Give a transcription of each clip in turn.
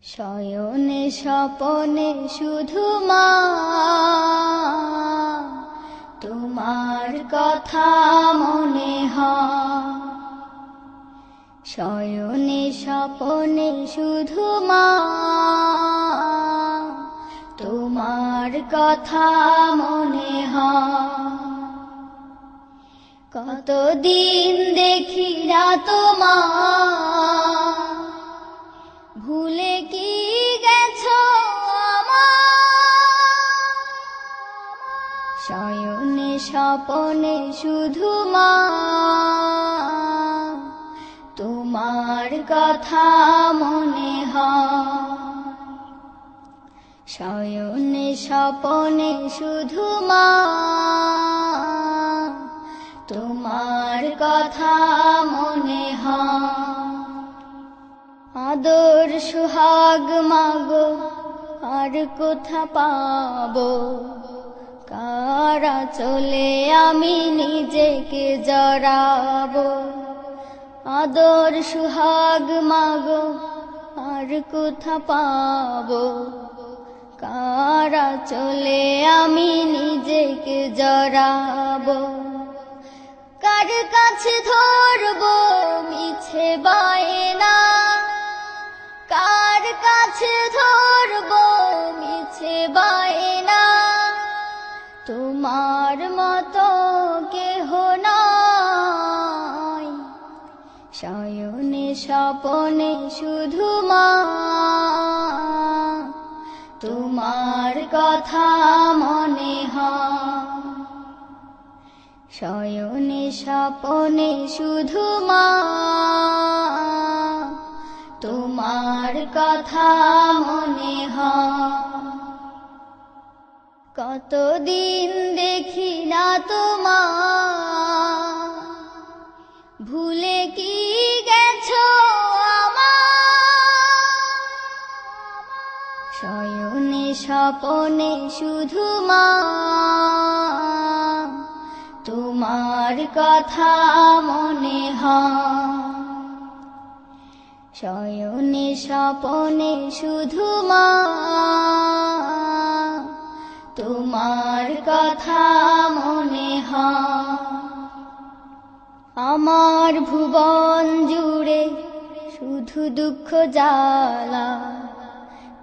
শয়নে স্বপনে শুধু মা তোমার কথা মনে হয়। শয়নে স্বপনে শুধু মা তোমার কথা মনে হয়। কতদিন দেখি না তোমার, ভুলে কি গেছো আমায়। শয়নে স্বপনে শুধু মা তোমার কথা মনে হয়। শয়নে স্বপনে শুধু মা তোমার কথা মনে হয়। আদর সোহাগ মাগো আর কোথা পাবো, কারা চলে আমি নিজেকে জড়াবো। আদর সোহাগ মাগো আর কোথা পাবো, কারা চলে আমি নিজেকে জড়াবো। কার কাছে ধরবো মিছে বায়না, কার কাছে ধরবো মিছে বায়না। তোমার মতো কেহ নাই। শয়নে স্বপনে শুধু মা তোমার কথা মনে হয়। শয়নে স্বপনে শুধু মা তোমার কথা মনে হয়। কতদিন দেখি না তোমার, ভুলে কি গেছো আমায়। শয়নে স্বপনে শুধু মা তোমার কথা মনে হয়। শয়নে স্বপনে শুধু মা তোমার কথা মনে হয়। আমার ভুবন জুড়ে শুধু দুঃখ জ্বালা,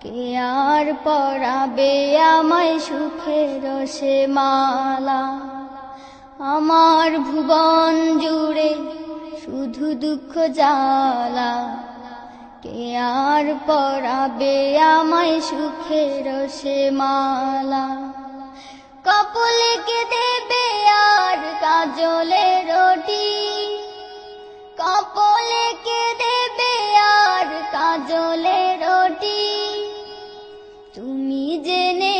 কে আর পরাবে আমায় সুখের সে মালা। আমার ভুবন জুড়ে শুধু দুঃখ জ্বালা, কে আর পরাবে আমায় সুখের সে মালা। কপালে কে দেবে আর কাজলে রুটি, কপালে কে দেবে আর কাজলে রুটি। তুমি জেনে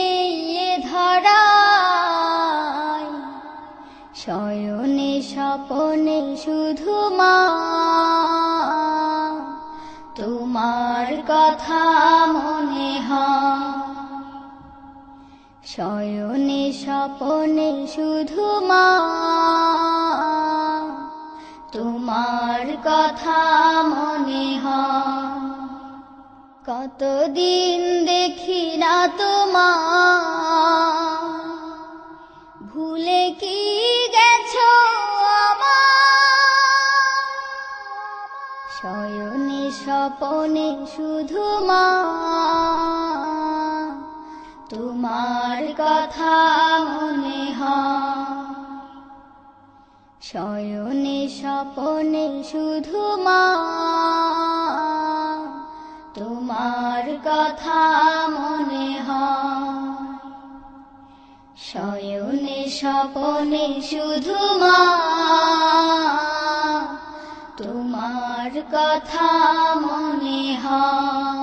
এ ধরায়। শয়নে স্বপনে শুধু মা তোমার কথা মনে হয়। শয়নে স্বপনে শুধু মা তোমার কথা মনে হয়। কতদিন দেখি না তোমার, ভুলে কি গেছো আমায়। শয়নে স্বপনে শুধু মা তোমার কথা মনে হয়। শয়নে স্বপনে শুধু মা তোমার কথা মনে হয়। শয়নে স্বপনে শুধু মা তোমার কথা মনে হয়।